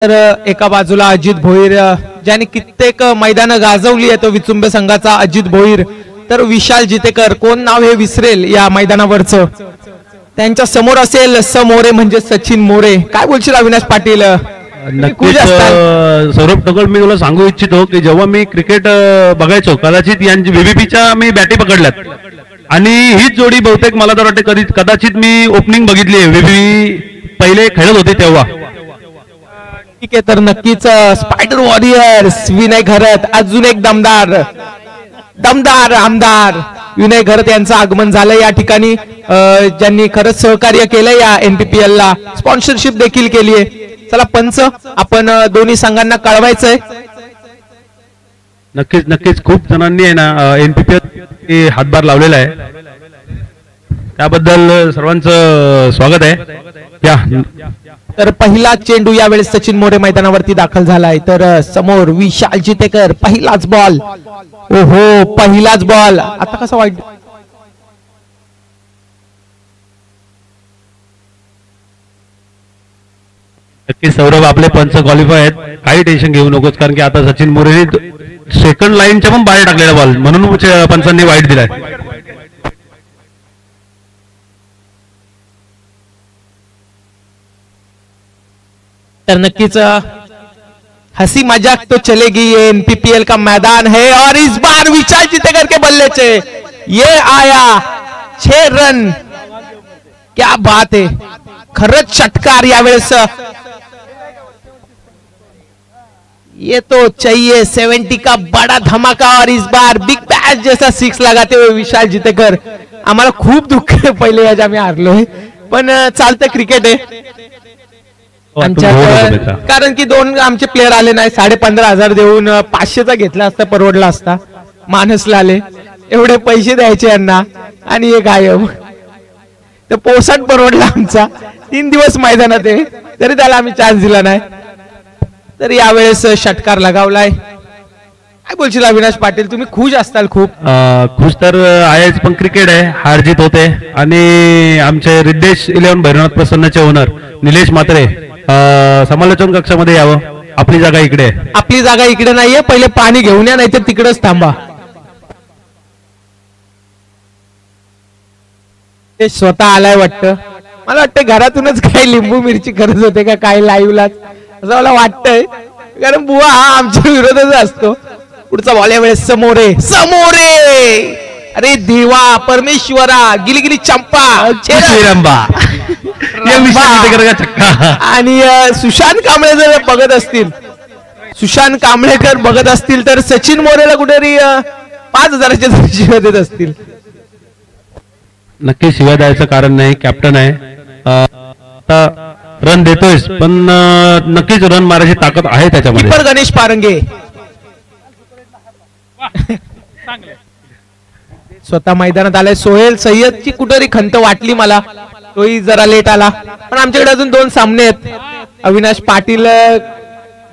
तर एका बाजूला अजित भोईर ज्याने कित्येक मैदानं गाजवली आहेत विचुंब संघाचा अजित भोईर, तर विशाल जितेकर, कोण नाव हे विसरेल या मैदानावरचं. त्यांच्या समोर असेल समोरे म्हणजे सचिन मोरे. काय बोलशील अविनाश पाटील? नक्कीच सौरभ टोकळ, मी तुला सांगू इच्छितो की जेव्हा मी क्रिकेट बघायचो कदाचित यांची व्हीव्हीपीच्या मी बॅटी पकडल्यात आणि हीच जोडी बहुतेक मला तर वाटते कदाचित मी ओपनिंग बघितली आहे व्हीव्ही पहिले खेळत होते तेव्हा. ठीक आहे, तर नक्कीच स्पायडर वॉरियर्स विनय घरत, अजून एक दमदार आमदार विनय घरत यांचं आगमन झालं या ठिकाणी, ज्यांनी खरंच सहकार्य केलं या NPPL ला, स्पॉन्सरशिप देखील केली आहे. चला पंच, आपण दोन्ही संघांना कळवायचंय. नक्कीच नक्कीच खूप जणांनी आहे ना NPPL हातभार लावलेला आहे, त्याबद्दल सर्वांचं स्वागत आहे. या तर पहिला चेंडू यावेळेस सचिन मोरे मैदानावरती दाखल झालाय. तर समोर विशाल जितेकर, पहिलाच बॉल. ओहो, पहिलाच बॉल. आता कसा वाईट नक्की सौरभ, आपले पंच क्वालिफाय आहेत, काही टेन्शन घेऊ नकोस, कारण की आता सचिन मोरेने सेकंड लाईनच्या पण बाहेर टाकलेला बॉल म्हणून पंचांनी वाईट दिलाय. तर नक्कीच हंसी मजाक तो चलेगी, ये NPPL का मैदान है और इस बार विशाल जितेकर के बल्ले से ये आया 6 रन. क्या बात है, खरंच षटकार यावेळेस. ये तो चाहिए 70 का बड़ा धमाका और इस बार बिग बैश जैसा 6 लगाते हुए विशाल जितेकर. आम्हाला खूप दुःख आहे, पहिले याच्या आम्ही हारलोय, पण चालतं, क्रिकेट आहे. कारण की दोन आमचे प्लेयर आले नाही, 15,500 देऊन 500चा घेतला असता, परवडला असता. मानसला आले, एवढे पैसे द्यायचे यांना आणि हे गायब. तर पोसाट परवडला आमचा. 3 दिवस मैदानात आहे तरी त्याला आम्ही चान्स दिला नाही. तर यावेळेस षटकार लगावलाय. काय बोलशील अविनाश पाटील, तुम्ही खुश असताल? खूप खुश तर आहेच, पण क्रिकेट आहे, हार जीत होते. आणि आमचे रिद्देश 11 भैरवनाथ प्रसन्नचे ओनर निलेश म्हात्रे समालोचन कक्षामध्ये यावं. आपली जागा इकडे आहे. आपली जागा इकडे नाहीये, पहिले पाणी घेऊन या, नाही तर तिकडेच थांबा. ते स्वतः आलाय वाटतं. मला वाटतं घरातूनच काही लिंबू मिरची करत होते का काय लाईव्हलाच, असं मला वाटतंय, कारण बुवा हा आमच्या विरोधात असतो. पुढचा बॉल यावेळेस समोरे. अरे देवा, परमेश्वरा, गिली गिली चंपा आणि सुशांत कांबळे जर बघत असतील, सुशांत कांबळेकर बघत असतील, तर सचिन मोरेला कुठेतरी 5,000च्या शिव्या देत असतील. नक्की शिव्या द्यायचं कारण नाही, कॅप्टन आहे. रन देतोय, पण नक्कीच रन मारायची ताकद आहे त्याच्यामध्ये. गणेश पारंगे स्वतः मैदानात आलाय. सोहेल सय्यदची कुठेतरी खंत वाटली मला, तोही जरा लेट आला, पण आमच्याकडे अजून 2 सामने आहेत. अविनाश पाटील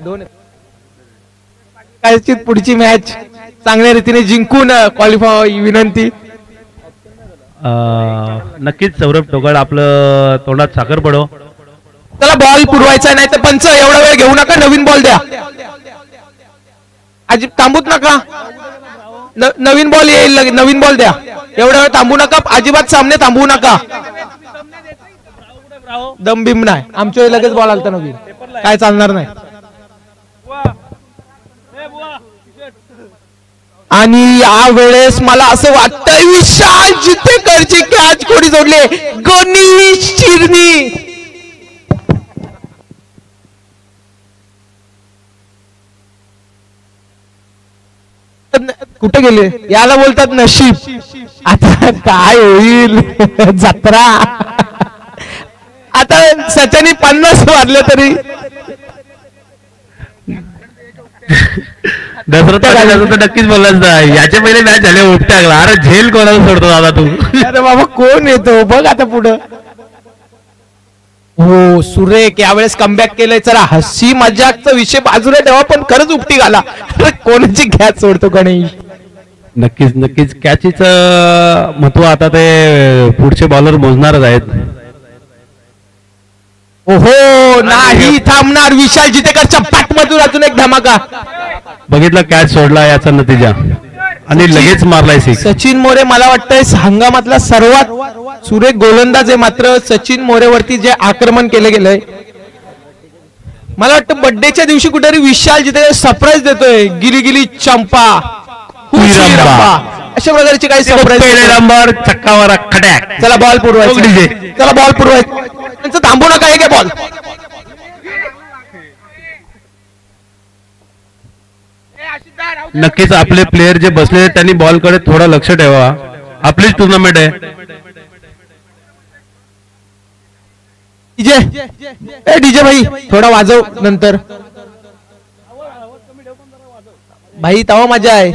2 काय पुढची मॅच चांगल्या रीतीने जिंकून क्वालिफाय विनंती. नक्कीच सौरभ टोकळ, आपलं तोंडात साखर पडो. त्याला बॉल पुरवायचा नाही तर पंच एवढा वेळ घेऊ नका, नवीन बॉल द्या. अजिब थांबूच नका, नवीन बॉल येईल, नवीन बॉल द्या. एवढा वेळ थांबू नका, अजिबात सामने थांबवू नका. दम बिम नाही, आमच्या लगेच बॉल आलता नवीन, काय चालणार नाही. आणि यावेळेस मला असं वाटतंय विशाल जितेकरची कॅच कोणी सोडले, गणेश चिरणी. कुठे गेले, याला बोलतात नशीब. आता काय होईल जत्रा. आता सचिन 50 मारले तरी दसरा नक्कीच बोललाच नाही. याच्या पहिले मॅच झाले उपट्या, अरे झेल कोणाला सोडतो दादा तू. अरे बाबा कोण येतो बघ आता पुढं. हो सुरेख, यावेळेस कमबॅक केलंय. चला हसी मजाकचा विषय बाजूला ठेवा, पण खरंच उपटी घाला. कोणाची कॅच सोडतो गणेश. नक्कीच नक्कीच कॅचीच महत्व आता ते पुढचे बॉलर मोजणारच आहेत. ओहो नाही थांबणार. विशाल जितेकरच्या पाठमधून अजून एक धमाका. बघितलं कॅच सोडला याचा नतीजा आणि लगेच मारलाय सिक्स. सचिन मोरे मला वाटतंय हंगामातला सर्वात सुरेख गोलंदाज आहे. मात्र सचिन मोरेवरती जे आक्रमण केलं गेलंय मला वाटतं बर्थडेच्या दिवशी कुठेतरी विशाल जितेकर सरप्राईज देतोय. गिली गिली चंपा अशा प्रकारची काही सरप्राईज. नंबर चक्कावर खड्याक. चला बॉल पुरवायचा. चला बॉल पुरवायचा. त्यांचं थांबू नका. हे बॉल. नक्कीच आपले प्लेयर जे बसले त्यांनी बॉल कडे थोडं लक्ष ठेवा. आपलीच टुर्नामेंट आहे. डीजे भाई थोडा वाजव नंतर भाई तवा मजा आहे.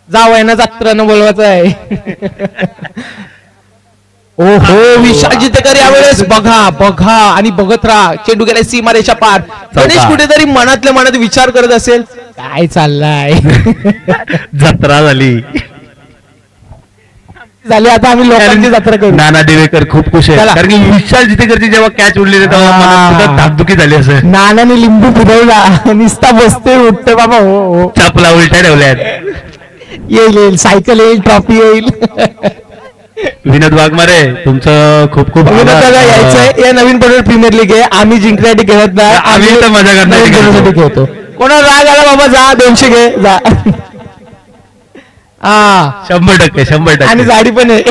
जाव आहे ना जत्रानं बोलवायचं आहे. ओहो विशाल जितेकर यावेळेस बघा आणि बघत राहा. चेंडू गेलाय सीमारेषा पार. गणेश कुठेतरी मनातल्या मनात विचार करत असेल काय चाललाय. जत्रा झाली आता आम्ही लोकांची जत्रा करू. नाना देवेकर खूप खुश आहे कारण की विशाल जितेकरची जेव्हा कॅच उडली तेव्हा धाकधुकी झाली. असं नानाने लिंबू फिरवला. निस्ता बसते उठते बाबा. हो चपला उलट्या ठेवल्यात. येईल सायकल येईल ट्रॉफी येईल. विनोद वाघमारे तुमचं खूप खूप यायचंय. या नवीन पडोल प्रीमियर लीग आहे. आम्ही जिंकण्यासाठी खेळत नाही. आम्ही तर मजा करण्यासाठी खेळतो. कोणाला राग आला बाबा जा 200 घे जा. 100% आणि गाडी पण आहे.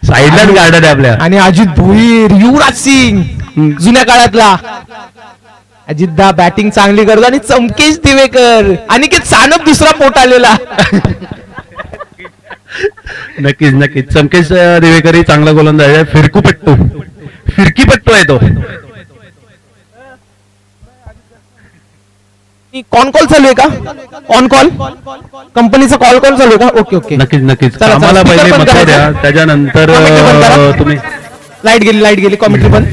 साईडलाच गार्डन आहे आपल्या. आणि अजित भोईर युवराज सिंग जुन्या काळातला. अजितदा बॅटिंग चांगली करतो. आणि चमकेश दिवेकर आणि सानप दुसरा पोट आलेला. नक्कीच चमकेश दिवेकर चांगला गोलंदाज आहे. फिरकीपट्टू आहे तो. कॉल चालू आहे का? ऑन कॉल कंपनीचा कॉल चालू आहे का? ओके नक्कीच आम्हाला पहिले मत द्या त्याच्यानंतर तुम्ही. लाईट गेली कॉमेंट्री पण.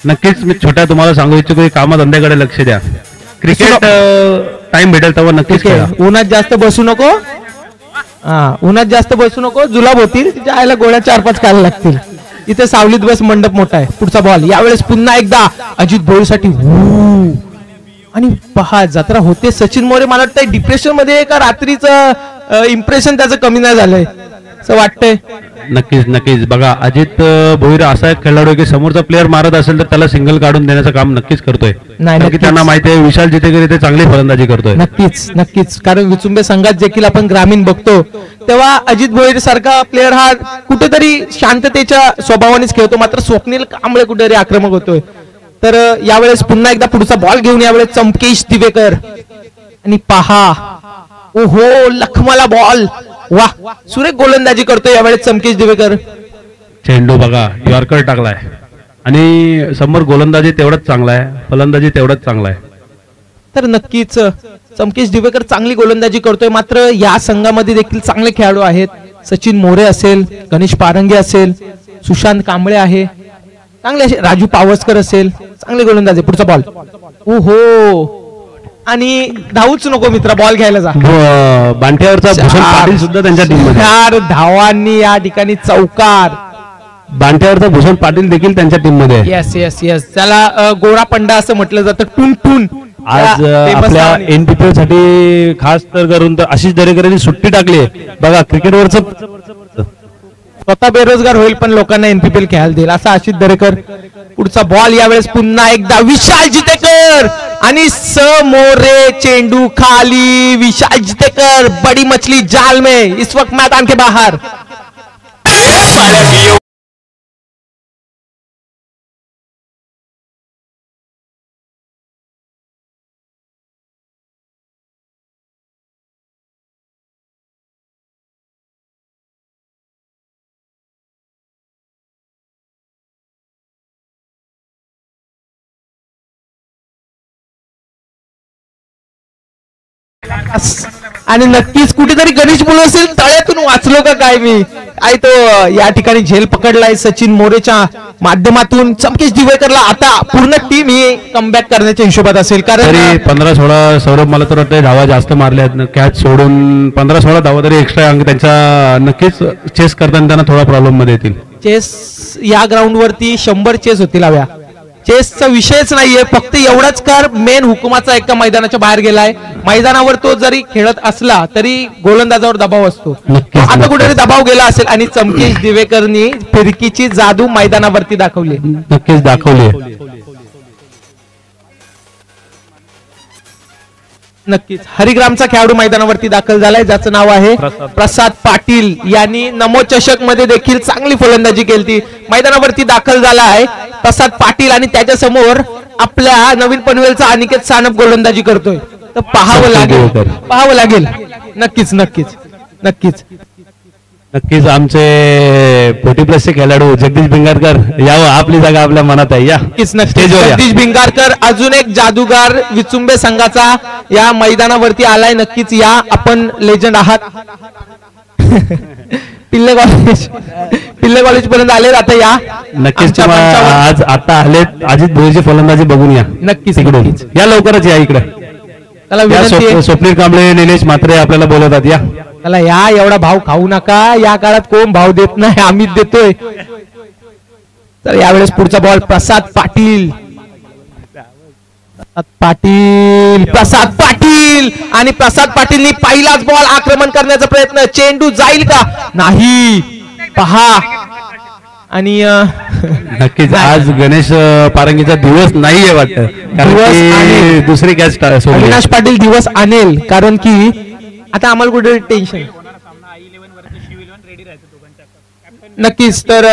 नक्कीच मी छोट्या तुम्हाला सांगू इच्छितो की कामधंद्याकडे लक्ष द्या. क्रिकेट टाइम भेटेल तेव्हा नक्कीच खेळा. उन्हात जास्त बसू नको. जुलाब होतील. तिच्या आईला गोळ्या 4-5 खायला लागतील. इथे सावलीत बस. मंडप मोठा आहे. पुढचा बॉल यावेळेस पुन्हा एकदा अजित भोईरसाठी. आणि पहा जत्रा होते. सचिन मोरे मला वाटतंय डिप्रेशन मध्ये का रात्रीचं इम्प्रेशन त्याचं कमी नाही झालंय असं वाटतंय. नक्कीच बघा अजित भोईर असा एक खेळाडू आहे की समोरचा प्लेअर मारत असेल तर त्याला सिंगल काढून देण्याचं काम नक्कीच करतोय. नाही त्यांना माहिती आहे विशाल जितेकर इथे चांगली फलंदाजी करतोय. नक्कीच कारण विचुंबे संघात देखील आपण ग्रामीण बघतो तेव्हा अजित भोईर सारखा प्लेअर हा कुठेतरी शांततेच्या स्वभावानेच खेळतो. मात्र स्वप्नील कांबळे कुठेतरी आक्रमक होतोय. तर यावेळेस पुन्हा एकदा पुढचा बॉल घेऊन यावेळेस चमकेश दिवेकर. आणि पहा ओहो लखमाला बॉल. वा सुरेख गोलंदाजी करतोय यावेळेस चमकेश दिवेकर. चेंडू बघा यॉर्कर टाकलाय आणि समोर गोलंदाजी तेवढंच चांगला आहे. फलंदाजी तेवढंच चांगला आहे. तर नक्कीच चमकेश दिवेकर चांगली गोलंदाजी करतोय. मात्र या संघामध्ये देखील चांगले खेळाडू आहेत. सचिन मोरे असेल, गणेश पारंगे असेल, सुशांत कांबळे आहे, चांगले असे राजू पावसकर असेल, चांगले गोलंदाज आहे. पुढचा बॉल ओहो आणि धावूच नको मित्र. बॉल घ्यायला जा. बांठ्यावरचा भूषण पाटील सुद्धा त्यांच्या टीम मध्ये. 4 धावांनी या ठिकाणी चौकार. बांठ्यावरचा भूषण पाटील देखील त्यांच्या टीम मध्ये. येस त्याला गोरा पंडा असं म्हटलं जातं. टून आज आपल्या एनपीपीएल साठी खास तर करून तर आशिष दरेकरांनी सुट्टी टाकली. बघा क्रिकेटवरच स्वतः बेरोजगार होईल पण लोकांना एनपीपीएल खेळायला देईल असा आशिष दरेकर. पुढचा बॉल यावेळेस पुन्हा एकदा विशाल जितेकर आणि समोरे चेंडू खाली. विशाल जितेकर बड़ी मछली जाल में इस वक्त मैदान के बाहर. आणि नक्कीच कुठेतरी गणेश बोलू असेल तळ्यातून वाचलो का काय मी. काय तो या ठिकाणी झेल पकडलाय सचिन मोरेच्या माध्यमातून. चमकेश दिवेकरला आता पूर्ण टीम ही कमबॅक करण्याच्या हिशोबात असेल, कारण 15-16 सौरभ मला तर वाटतं धावा जास्त मारल्या आहेत, कॅच सोडून 15-16 धावा तरी एक्स्ट्रा अंक त्यांचा नक्कीच चेस करताना त्यांना थोडा प्रॉब्लेम मध्ये येतील. चेस या ग्राउंड वरती 100 चेस होतील हव्या. चेसचा विषयच नाहीये, फक्त एवढाच कर मेन हुकुमाचा एका मैदानाच्या बाहेर गेलाय. मैदानावर तो जरी खेळत असला तरी गोलंदाजावर दबाव असतो. आता कुठेतरी दबाव गेला असेल आणि चमकेश दिवेकरनी फिरकीची जादू मैदानावरती दाखवली. नक्कीच दाखवली. नक्कीच हरिग्रामचा खेळाडू मैदानावरती दाखल झालाय, ज्याचं नाव आहे प्रसाद पाटील. यांनी नमो चषक मध्ये देखील चांगली फलंदाजी केली. मैदानावरती दाखल झाला आहे प्रसाद पाटील आणि त्याच्या समोर आपल्या नवीन पनवेलचा अनिकेत सानप गोलंदाजी करतोय. तर पाहावं लागेल. नक्कीच नक्कीच नक्कीच नक्कीच आमचे 40+ खेळाडू जगदीश भिंगारकर यावं, आपली जागा आपल्या मनात आहे. या जगदीश भिंगारकर अजून एक जादूगार विचुंबे संघाचा या मैदानावरती आलाय. नक्कीच या, आपण लेजंड आहात. पिल्ले कॉलेज पर्यंत आले. आता या नक्कीच आज आता आलेत. अजित भोईची फलंदाजी बघून या. नक्कीच या लवकरच या इकडे. स्वप्नील कांबळे निलेश म्हात्रे आपल्याला बोलवतात. या त्याला या एवढा भाव खाऊ नका. या काळात कोण भाव देत नाही, आम्हीच देतोय. तर यावेळेस पुढचा बॉल प्रसाद पाटील आणि प्रसाद पाटीलनी पहिलाच बॉल आक्रमण करण्याचा प्रयत्न. चेंडू जाईल का नाही पहा. आणि नक्कीच आज गणेश पारंगीचा दिवस नाहीये वाटतं, कारण दुसरी कॅच अविनाश पाटील दिवस आणेल. कारण की आता आम्हाला कुठे टेन्शन. नक्कीच. तर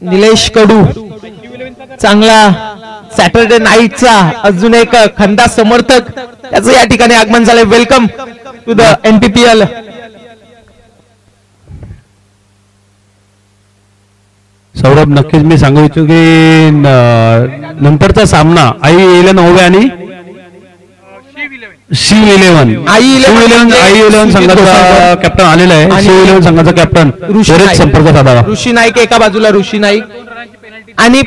निलेश कडू चांगला सॅटरडे नाईटचा अजून एक खंदा समर्थक, त्याचं या ठिकाणी आगमन झालंय. Welcome to the NPPL. Saurabh नक्कीच मी सांगू इच्छितो की नंतरचा सामना आई11 आणि आई11 संघाचा कॅप्टन आलेला आहे. आई11 संघाचा कॅप्टन संपर्क साधावा. ऋषी नाईक एका बाजूला, ऋषी नाईक आणि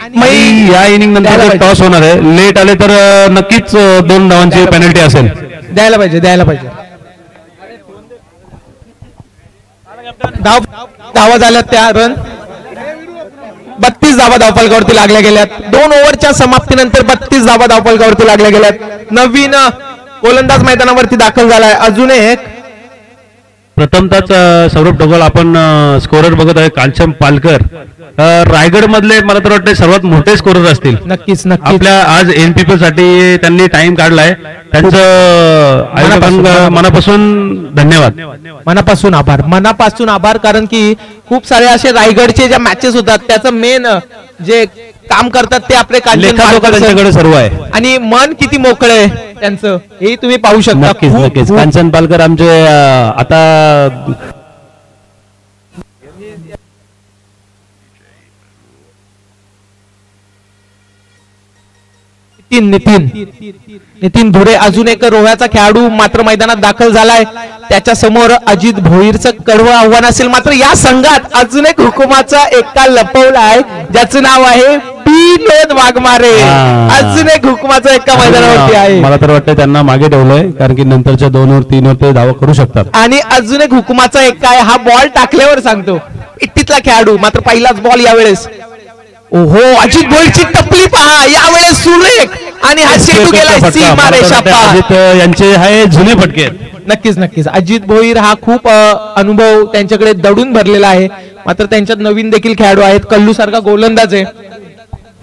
या इनिंग नंतर टॉस होणार आहे. लेट आले तर नक्कीच 2 धावांची पेनल्टी असेल. द्यायला पाहिजे. धावा झाल्यात त्या रन 32 धावा धावफलकावरती लागल्या गेल्यात. 2 ओव्हरच्या समाप्तीनंतर 32 धावा धावफलकावरती लागल्या गेल्यात. नवीन गोलंदाज मैदानावरती दाखल झालाय. अजून एक प्रथमतःच सौरभ ढोगल आपण स्कोरर बघत आहे. कांचन पालकर रायगड मधले मला तर वाटतं सर्वात मोठे स्कोरर असतील. नक्कीच आपल्या आज NPPL साठी त्यांनी टाइम काढलाय. त्यांचं मनापासून धन्यवाद, मनापासून आभार. कारण की खूप सारे असे रायगडचे ज्या मॅचेस होतात त्याचं मेन जे काम करतात ते आपले त्यांच्याकडे सर्व आहे. आणि मन किती मोकळं आहे त्यांचं हे तुम्ही पाहू शकता. नक्कीच कांचन पालकर आमचे आता नितीन धुरे अजून एक रोह्याचा खेळाडू मात्र मैदानात दाखल झालाय. त्याच्या समोर अजित भोईरचं कडवं आव्हान असेल. मात्र या संघात अजून एक हुकुमाचा एका लपवला आहे, ज्याचं नाव आहे विनोद वाघमारे. अजून एक हुकुमाचा एका मैदानावरती आहे. मला तर वाटतं त्यांना मागे ठेवलंय, कारण की नंतरच्या 2 वर 3 वर ते धावा करू शकतात. आणि अजून एक हुकुमाचा एक काय, हा बॉल टाकल्यावर सांगतो इट्टीतला खेळाडू. मात्र पहिलाच बॉल यावेळेस. ओहो, अजित भोईरची टपली पहा यावेळेस सुरेख. आणि हा चेंडू गेला सीमा रेषा. यांचे हे जुने फटके. नक्कीच अजित भोईर हा खूप अनुभव त्यांच्याकडे दडून भरलेला आहे. मात्र त्यांच्यात नवीन देखील खेळाडू आहेत. कल्लू सारखा गोलंदाज आहे.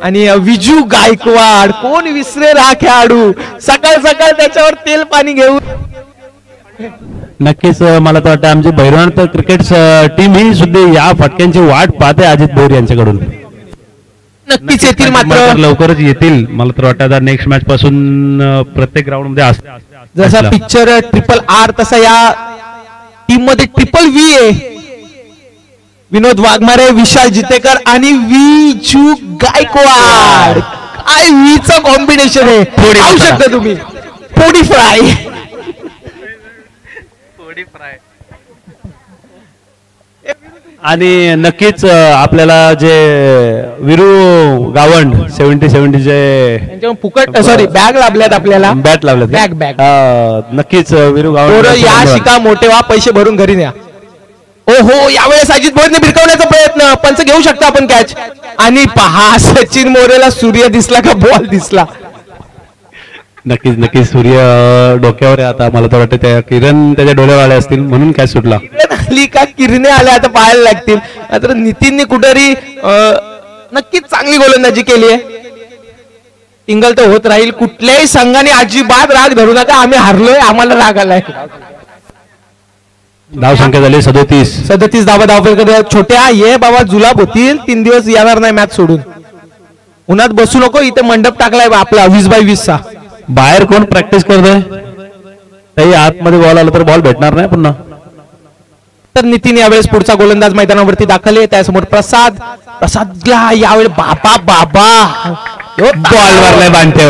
आणि विजू गायकवाड, कोण विसरेल हा खेळाडू. सकाळ त्याच्यावर तेल पाणी घेऊन. नक्कीच मला तर वाटतं आमची भैरवनाथ क्रिकेट टीम ही सुद्धा या फटक्यांची वाट पाहते अजित भोईर यांच्याकडून. नक्कीच येतील, मात्र लवकरच येतील. मला तर वाटतं आता नेक्स्ट मॅच पासून प्रत्येक ग्राउंड मध्ये जसा पिक्चर RRR तसा या टीम मध्ये V आहे. विनोद वाघमारे, विशाल जितेकर आणि विजू गायकवाड. काय वीचं कॉम्बिनेशन आहे, पाहू शकता तुम्ही. पोडी फ्राय. आणि नक्कीच आपल्याला जे विरू गावंड 70 जे फुकट सॉरी बॅग लाभल्यात आपल्याला, बॅट लावल्यात बॅग. नक्कीच विरू गावंड या शिका मोठे व्हा, पैसे भरून घरी न्या. ओहो, यावेळेस अजित भोईरने भिरकवण्याचा प्रयत्न, पंच घेऊ शकता आपण कॅच. आणि पहा सचिन मोरेला सूर्य दिसला का बॉल दिसला. नक्कीच सूर्य डोक्यावर आहे आता. मला तर वाटतं त्या किरण त्याच्या डोळ्यावर आले असतील म्हणून कॅच सुटला. आली का किरणे आल्या आता पाहायला लागतील. मात्र नितीनने कुठेतरी नक्कीच चांगली गोलंदाजी केली आहे. टिंगल तर होत राहील. कुठल्याही संघाने अजिबात राग धरू नका, आम्ही हारलोय, आम्हाला राग आलाय. धाव संख्या झाली 37 धावा. छोट्या ये बाबा जुलाब होतील, 3 दिवस येणार नाही मॅच सोडून. उन्हात बसू नको, इथे मंडप टाकलाय आपला 20x20 चा. बाहेर कोण प्रॅक्टिस करतोय? काही आतमध्ये बॉल आला तर बॉल भेटणार नाही पुन्हा. तर नितीन यावेळेस पुढचा गोलंदाज मैदानावरती दाखल आहे. त्यासमोर प्रसादला यावेळी बाबा बॉल मारलाय बांधते.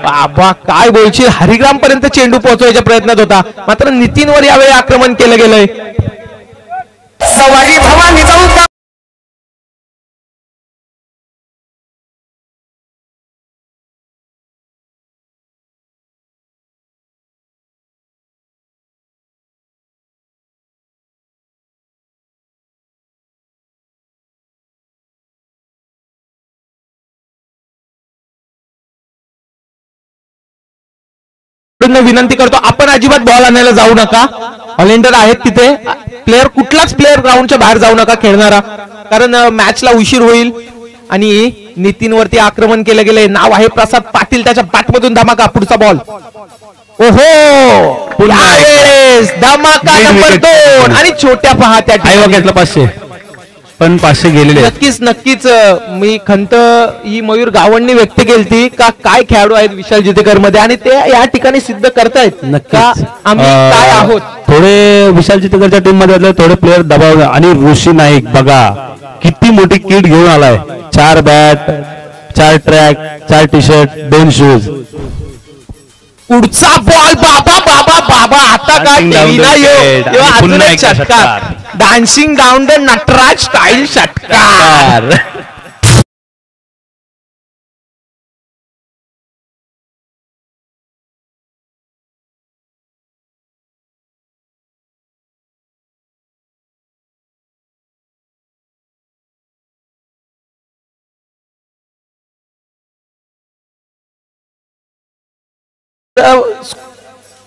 बाबा काय बोलशील, हरिग्राम पर्यंत चेंडू पोहोचवायच्या प्रयत्नात होता, मात्र नितीनवर यावेळी आक्रमण केलं गेलंय. सवारी भवानी जाऊ. विनंती करतो, आपण अजिबात बॉल आणायला जाऊ नका. ऑलेंडर आहेत तिथे. कुठलाच प्लेअर ग्राउंडच्या बाहेर जाऊ नका खेळणारा, कारण मॅचला उशीर होईल. आणि नितीन वरती आक्रमण केलं गेलंय. नाव आहे प्रसाद पाटील, त्याच्या बॅटमधून धमाका. पुढचा बॉल. ओहो, धमाका नंबर 2. आणि छोट्या पहा त्या 500 पण 500 गेलेले. नक्कीच मी खंत ही मयूर गावंडने व्यक्त केली का काय खेळाडू आहेत विशाल जितेकर मध्ये, आणि ते या ठिकाणी सिद्ध करतायत का आम्ही काय आहोत. थोडे विशाल जितेकरच्या टीम मध्ये थोडे प्लेअर दबाव. आणि ऋषी नाईक बघा किती मोठी किट घेऊन आलाय. 4 bat, 4 track, 4 T shirt, 2 shoes. पुढचा बॉल बाबा आता काय षटकार. Dancing down the Nataraj style षटकार.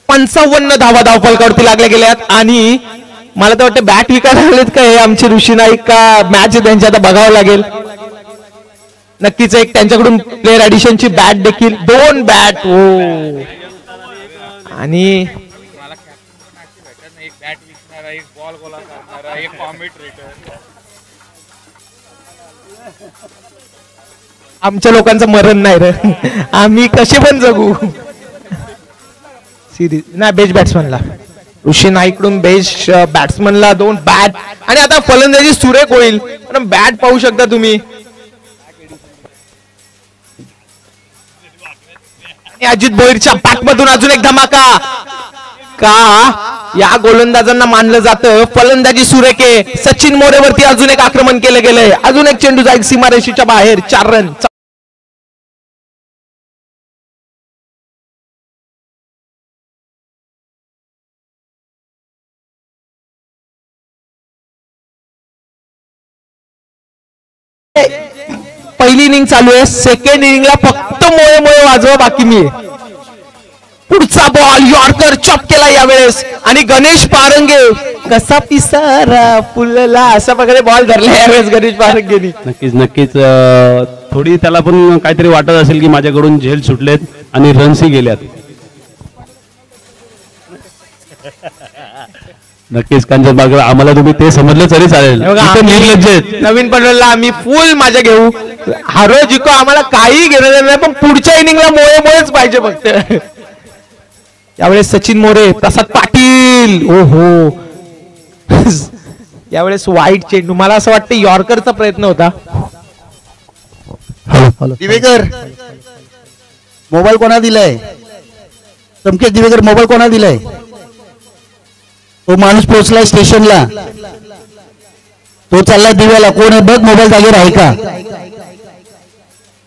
पंचावन्न धावा धावफलकावरती लागल्या गेल्यात. आणि मला तर वाटतं बॅट विकायला आलेत का हे आमचे ऋषी नाईक, का मॅच त्यांची आता बघावं लागेल. नक्कीच एक त्यांच्याकडून प्लेअर ऍडिशनची बॅट देखील, 2 बॅट. हो, आणि आमच्या लोकांचं मरण नाही रे, आम्ही कसे पण जगू. सिरीज नाही, बेस्ट बॅट्समनला ऋषी नाईकडून बेस्ट बॅट्समनला 2 बॅट. आणि आता फलंदाजी सुरेख होईल, पण बॅट पाहू शकता तुम्ही. अजित भोईरच्या बॅटमधून अजून एक धमाका. का या गोलंदाजांना मानलं जातं फलंदाजी सुरेख आहे. सचिन मोरेवरती अजून एक आक्रमण केलं गेलंय. अजून एक चेंडू जाईल सीमारेषेच्या बाहेर. 4 रन. पहिली इनिंग चालू आहे, सेकंड इनिंगला फक्त मोळे वाजवा बाकी मी. पुढचा बॉल यॉर्कर चॉप केला यावेळेस. आणि गणेश पारंगे कसा पिसारा फुलला अशा प्रकारे बॉल धरला यावेळेस गणेश पारंगेनी. नक्कीच थोडी त्याला पण काहीतरी वाटत असेल की माझ्याकडून झेल सुटलेत आणि रन्सही गेल्यात. नक्कीच कांचन आम्हाला तुम्ही ते समजलं तरी चालेल. नवीन पडलेला आम्ही फुल माझ्या घेऊ, हारो जिको आम्हाला काही घेणं नाही, पण पुढच्या इनिंगला मोळेच पाहिजे फक्त. यावेळेस सचिन मोरे, प्रसाद पाटील. ओहो, यावेळेस वाईट चेंडू. मला असं वाटतं यॉर्करचा प्रयत्न होता. दिवेकर, मोबाईल कोणा दिलाय? चमकेश दिवेकर मोबाईल कोणाला दिलाय? तो माणूस पोहोचलाय स्टेशनला, तो चाललाय दिव्याला. कोण आहे बघ, मोबाईल जागेवर आहे का?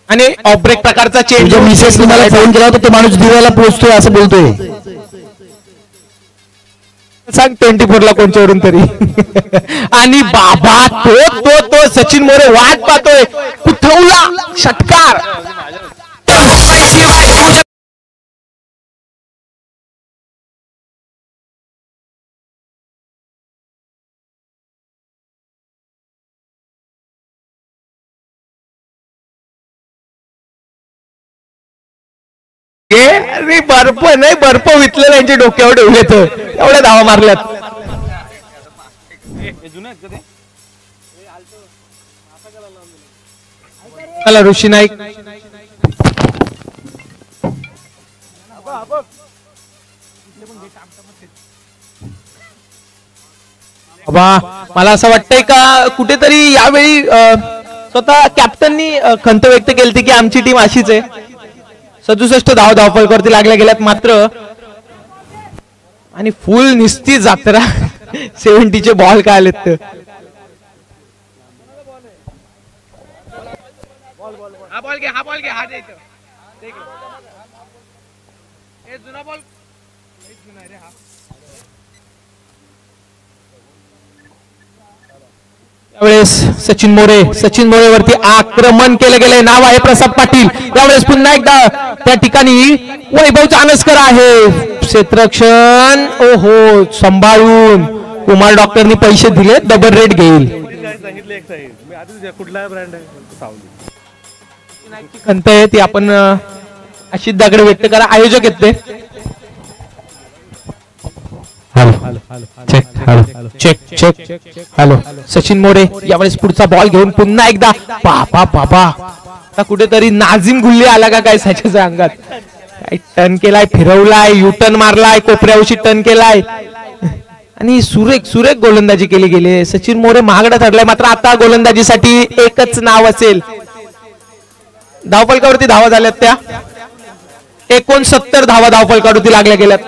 आणि ऑफ ब्रेक प्रकारचा चेंज. मिसेस तुम्हाला फोन केला होता, तो माणूस दिव्याला पोहोचतोय असं बोलतोय. सांग 24 ला कोणच्यावरून तरी. आणि बाबा तो तो तो सचिन मोरे वाट पाहतोय, कुठवला षटकार. अरे बर्फ नाही, बर्फ वितले त्यांच्या डोक्यावर ठेवले तर एवढ्या धावा मारल्यात. चला ऋषी नाईक. मला असं वाटतंय का कुठेतरी यावेळी स्वतः कॅप्टननी खंत व्यक्त केली की आमची टीम अशीच आहे. 67 धावफलकावरती लागल्या गेल्यात मात्र, आणि फुल निस्ती जात्रा 70चे बॉल काय आलेत तर. हा बॉल घे, हा बॉल घे, हा द्यायचं. हे जुना बॉल यावेळेस सचिन मोरे वरती आक्रमण केलं गेले. नाव आहे प्रसाद पाटील. यावेळेस पुन्हा एकदा त्या ठिकाणी वैभव चाणसकर आहे. क्षेत्ररक्षण ओहो सांभाळून. कुमार डॉक्टरनी पैसे दिले, डबल रेट घेईल. कुठला ब्रँड आहे? खंत आहे ती आपण अशी दगड व्यक्त करा. आयोजक येत ते चेक हॅलो. सचिन मोरे यावेळेस पुढचा बॉल घेऊन पुन्हा एकदा. बाबा बाबा आता कुठेतरी नाझिम गुल्ली आला का काय सच्याच्या अंगात. काय टर्न केलाय, फिरवलाय, युटर्न मारलाय, कोपऱ्यावशी टर्न केलाय आणि सुरेख गोलंदाजी केली गेली. सचिन मोरे महागडा ठरलाय. मात्र आता गोलंदाजीसाठी एकच नाव असेल. धावफलकावरती धावा झाल्यात त्या 69 धावा धावफलकावरती लागल्या गेल्यात.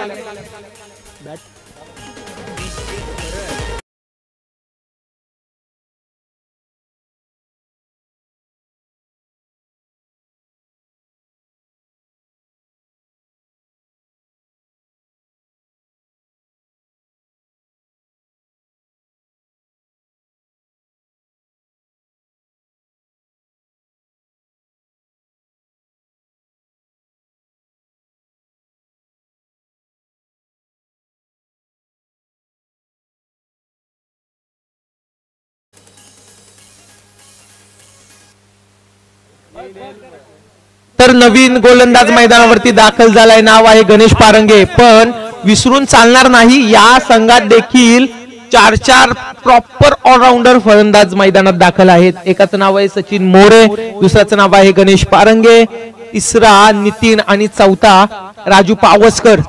तर नवीन गोलंदाज मैदानावरती दाखल झालाय. नाव आहे गणेश पारंगे. पण विसरून चालणार नाही, या संघात देखील 4 प्रॉपर ऑलराऊंडर फलंदाज मैदानात दाखल आहेत. एकाचं नाव आहे सचिन मोरे, दुसऱ्याचं नाव आहे गणेश पारंगे, तिसरा नितीन आणि चौथा राजू पावसकर.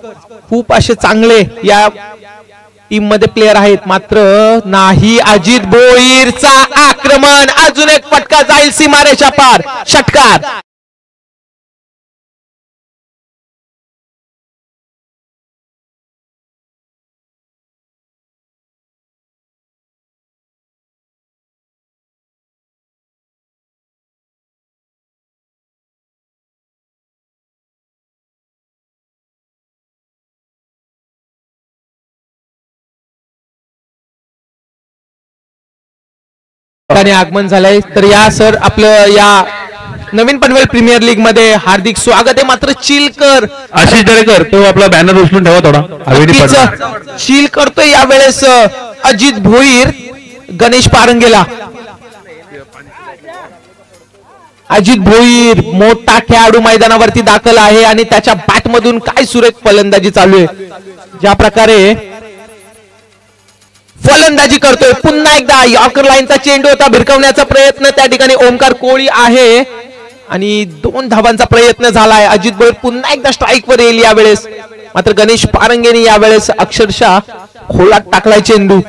खूप असे चांगले या टीम मध्ये प्लेयर आहेत. मात्र नाही. अजित भोईरचा आक्रमण, अजून एक फटका जाईल सीमारेषा पार. षटकार. आगमन झालंय. तर या सर आपलं या नवीन पनवेल प्रीमियर लीग मध्ये हार्दिक स्वागत आहे. मात्र चिलकर आशिष दरेकर तो आपला बॅनर उचलून ठेवा थोडा. चिल करतोय यावेळेस अजित भोईर गणेश पारंगेला. अजित भोईर मोठा खेळाडू मैदानावरती दाखल आहे आणि त्याच्या बॅट मधून काय सुरेख फलंदाजी चालू आहे. ज्या प्रकारे फलंदाजी करतोय. पुन्हा एकदा यॉर्कर लाईनचा चेंडू होता, भिरकवण्याचा प्रयत्न त्या ठिकाणी ओमकार कोळी आहे आणि 2 धावांचा प्रयत्न झालाय. अजित भोईर पुन्हा एकदा स्ट्राईक वर येईल यावेळेस. मात्र गणेश पारंगेने यावेळेस अक्षरशः खोलात टाकलाय चेंडू.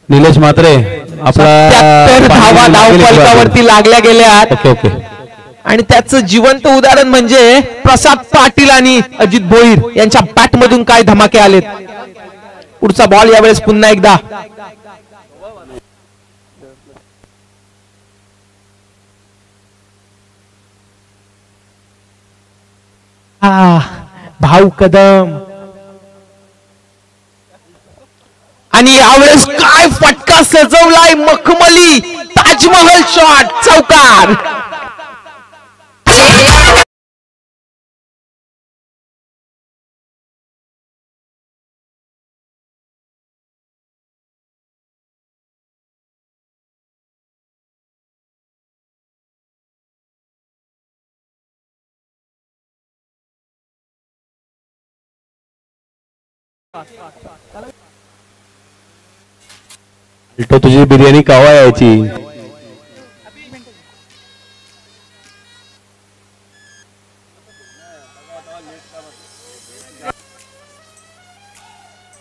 निलेश म्हात्रे आपला 77 धावा धावफलकावरती लागल्या गेल्या. आणि त्याचं जिवंत उदाहरण म्हणजे प्रसाद पाटील आणि अजित भोईर यांच्या बॅट मधून काय धमाके आलेत. पुढचा बॉल यावेळेस पुन्हा एकदा भाऊ कदम आणि यावेळेस काय फटका सजवलाय मखमली ताजमहल शॉट चौकार. तुझी बिर्याणी केव्हा यायची.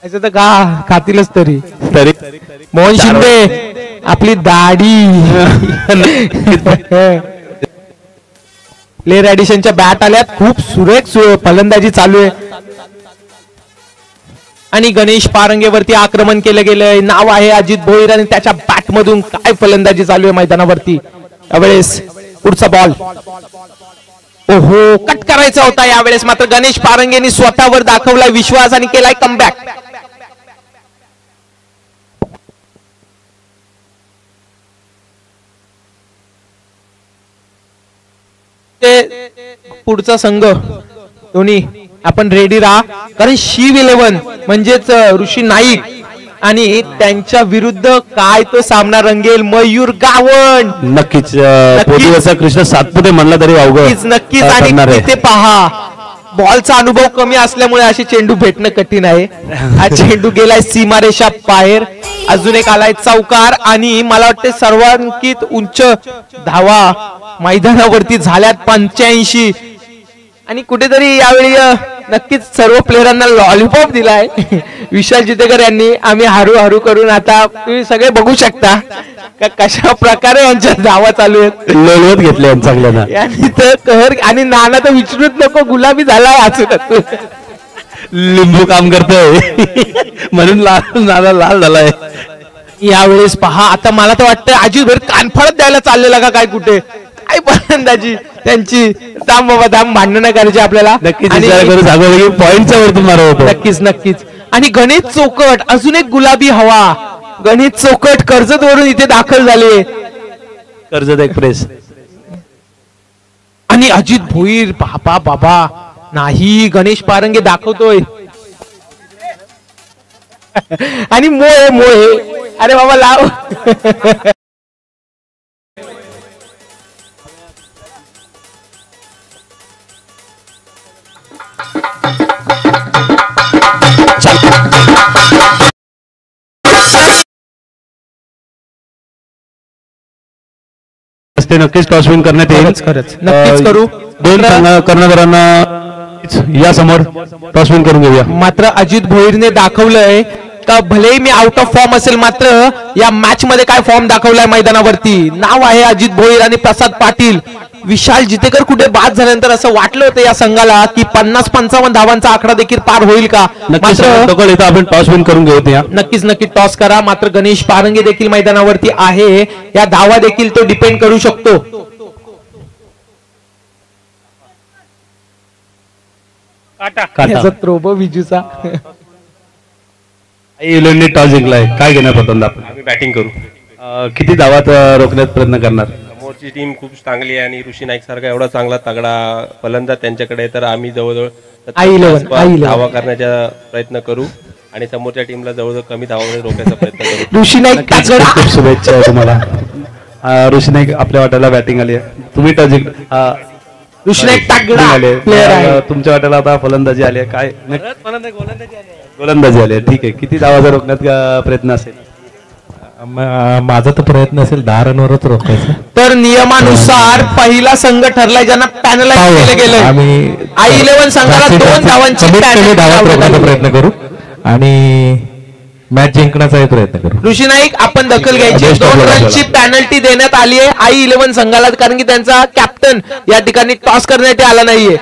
तर का खातीलच तरी मोहन शिंदे आपली दाढी प्लेअर ऍडिशनच्या बॅट आल्यात. खूप सुरेख फलंदाजी चालू आहे आणि गणेश पारंगेवरती आक्रमण केलं गेलंय. नाव आहे अजित भोईर आणि त्याच्या बॅट मधून काय फलंदाजी चालू आहे मैदानावरती. यावेळेस पुढचा बॉल ओहो कट करायचा होता. यावेळेस मात्र गणेश पारंगेंनी स्वतःवर दाखवलाय विश्वास आणि केलाय कमबॅक. पुढचा संघ दोन्ही आपण रेडी राहा कारण शिव 11 म्हणजेच ऋषी नाईक आणि त्यांच्या विरुद्ध काय तो सामना रंगेल. मयूर गावण नक्कीच पोलिसाचा कृष्ण सातपुते म्हणला तरी अवघड नक्कीच. आणि तिथे पहा बॉलचा अनुभव कमी असल्यामुळे अशी चेंडू भेटणं कठीण आहे. हा चेंडू गेलाय सीमारेषा बाहेर. अजून एक आलाय चौकार आणि मला वाटते सर्वांकित उंच धावा मैदानावरती झाल्यात 85 आणि कुठेतरी यावेळी नक्कीच सर्व प्लेयरांना लॉलीपॉप दिलाय विशाल जितेकर यांनी. आम्ही हरू हरू करून आता तुम्ही सगळे बघू शकता का कशा प्रकारे यांच्या धावा चालू आहेत. लोलवत घेतले चांगल्या यांनी तर कहर आणि नाना तर विचारूच नको गुलाबी झालाय अजून लिंबू काम करतोय म्हणून नाना लाल झालाय. यावेळेस पहा आता मला तर वाटतं अजित भर कानफळत द्यायला चाललेला का काय कुठे काय फलंदाजी त्यांची. दाम बाबा दाम भांडण करायचे आपल्याला. पॉईंटच्या वरती मारत होतो. नक्कीच नक्कीच. आणि गणेश चौकट अजून एक गुलाबी हवा. गणेश चौकट कर्जत वरून इथे दाखल झाले. कर्जत एक्सप्रेस आणि अजित भोईर बाबा बाबा नाही गणेश पारंगे दाखवतोय आणि मोहे मोहे अरे बाबा लाव. नक्कीच टॉस विन करण्यात येईल. नक्कीच करू. दोन कर्णधारांना या समोर टॉस विन करून घेऊया. मात्र अजित भोईरने दाखवलंय का भलेही मी आउट ऑफ फॉर्म असेल मात्र या मॅच मध्ये काय फॉर्म दाखवलाय मैदानावरती. नाव आहे अजित भोईर आणि प्रसाद पाटील. विशाल जितेकर कुठे बाद झाल्यानंतर असं वाटलं होतं या संघाला की 50-55 धावांचा आकडा देखील पार होईल का. मात्र आपण टॉस विन करून घेऊया. नक्कीच नक्की टॉस करा. मात्र गणेश पारंगे देखील मैदानावरती आहे. या धावा देखील तो डिपेंड करू शकतो. विजूचा टॉस जिंकलाय. काय घेणार पतंद आपण. आम्ही बॅटिंग करू. किती धावात रोखण्यात प्रयत्न करणार. समोरची टीम खूप चांगली आहे आणि ऋषी नाईक सारखा एवढा चांगला तगडा फलंदाज त्यांच्याकडे तर आम्ही जवळजवळ धावा करण्याचा प्रयत्न करू आणि समोरच्या टीमला जवळजवळ कमी धावामध्ये रोखण्याचा प्रयत्न करू. ऋषी नाईक खूप शुभेच्छा तुम्हाला. ऋषी नाईक आपल्या वाट्याला बॅटिंग आली आहे. तुम्ही टॉस जिंकला. ऋषी नाईक तागडा प्लेअर आहे. तुमच्या वाट्याला आता फलंदाजी आली आहे. काय गोलंदाजी आली आहे. ठीक आहे. किती धावाचा रोखण्यात प्रयत्न असेल. माझा तर प्रयत्न असेल 10 रनवरच रोखायचा. तर नियमानुसार पहिला संघ ठरलाय ज्यांना पॅनलाइज केलं गेलं. आम्ही I11 संघाला 2 धावांची प्रयत्न करू आणि मॅच जिंकण्याचाही प्रयत्न करू. ऋषी नाईक आपण दखल घ्यायची. 2 रनची पॅनल्टी देण्यात आली आहे I11 संघाला कारण की त्यांचा कॅप्टन या ठिकाणी टॉस करण्यात आला नाहीये.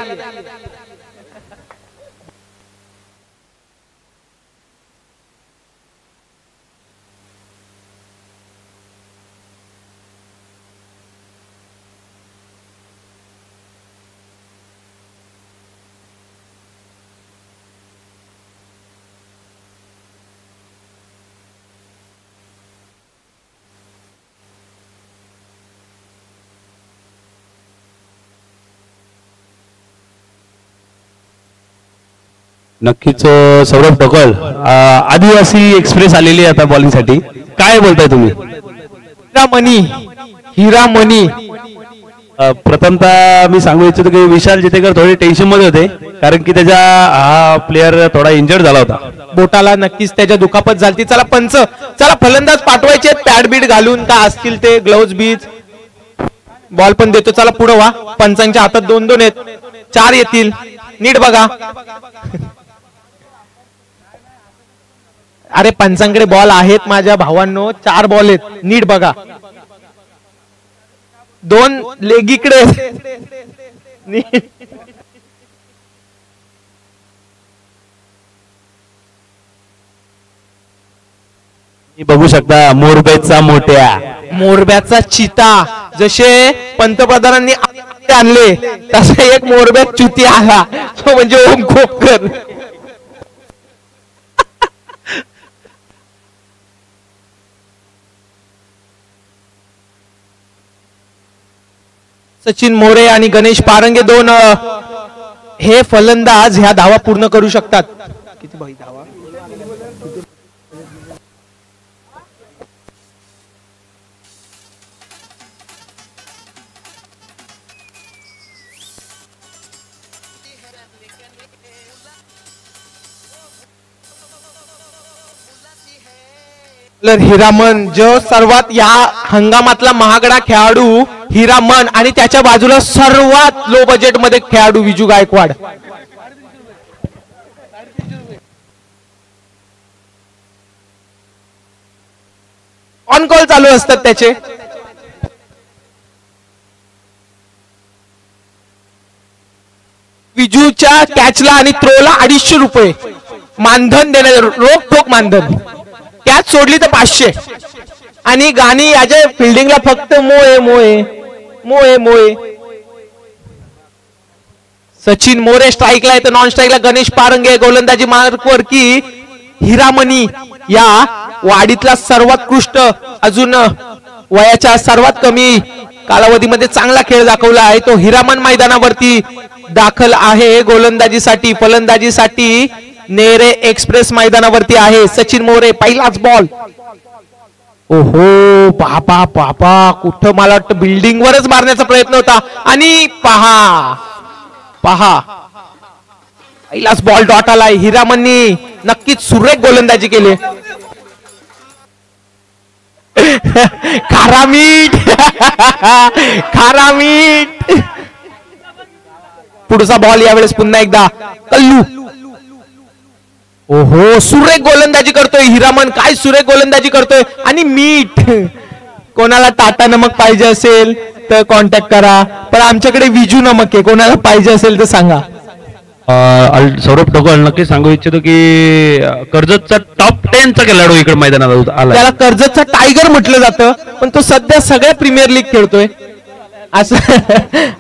नक्कीच सौरभ ढोकळ, आदिवासी एक्सप्रेस आलेली आहे आता बॉलिंग साठी, काय बोलताय तुम्ही? हिरामणी. प्रथमतः मी सांगू इच्छितो की विशाल जितेकर थोडे टेन्शन मध्ये होते, कारण की त्याचा हा प्लेअर थोडा इंजर्ड झाला होता, बोटाला नक्कीच त्याच्या दुखापत झाली. चला पंच, चला फलंदाज पाठवायचे, पॅड बीड घालून का असतील ते, ग्लोव्ज बीज. बॉल पण देतो, चला पुढे व्हा. पंचांच्या हातात 2-2 आहेत, 4 येतील, नीट बघा. अरे पंचांकडे बॉल आहेत माझ्या भावांनो, 4 बॉल आहेत, नीट बघा. 2 लेगीकडे. बघू शकता मोरब्याचा मोरब्याचा चिता. जसे पंतप्रधानांनी आणले तसा एक मोरब्यात चुती आला, तो म्हणजे ओम खोपकर. सचिन मोरे आणि गणेश पारंगे 2 हे फलंदाज ह्या धावा पूर्ण करू शकतात. किती भाई धावा? हिरामन जो सर्वात या हंगामातला महागडा खेळाडू हिरामन, आणि त्याच्या बाजूला सर्वात लो बजेट मध्ये खेळाडू विजू गायकवाड. ऑन कॉल चालू असतात त्याचे. विजूच्या कॅचला आणि थ्रोला 250 रुपये मानधन देण्यात, रोख ठोक मानधन. कॅच सोडली तर 500, आणि गाणी याच्या फिल्डिंगला फक्त मोये मोये मोये मोये. सचिन मोरे स्ट्राईकला आहे तर नॉन स्ट्राईकला गणेश पारंगे. गोलंदाजी मार्कवर की हिरामणी या वाडीतला सर्वोत्कृष्ट, अजून वयाच्या सर्वात कमी कालावधीमध्ये चांगला खेळ दाखवला आहे तो हिरामन मैदानावरती दाखल आहे गोलंदाजीसाठी. फलंदाजीसाठी नेरे एक्सप्रेस मैदानावरती आहे. सचिन मोरे, पहिलाच बॉल. ओहो पापा पापा, कुठं मला वाटतं बिल्डिंग वरच मारण्याचा प्रयत्न होता, आणि पहा पहा पहिलाच बॉल डॉट आलाय. हिरामननी नक्कीच सुरेख गोलंदाजी केली. खारा मीठ खारा मीठ. पुढचा बॉल यावेळेस पुन्हा एकदा कल्लू. ओहो सुरेख गोलंदाजी करतोय हिरामन, काय सुरेख गोलंदाजी करतोय. आणि मीठ, कोणाला टाटा नमक पाहिजे असेल तर कॉन्टॅक्ट करा, पण आमच्याकडे विजू नमक आहे, कोणाला पाहिजे असेल तर सांगा. सौरभ ढोकळ, नक्की सांगू इच्छितो की कर्जतचा टॉप 10 चा खेळाडू इकडे मैदानात आला. त्याला कर्जतचा टायगर म्हटलं जातं, पण तो सध्या सगळ्या प्रीमियर लीग खेळतोय.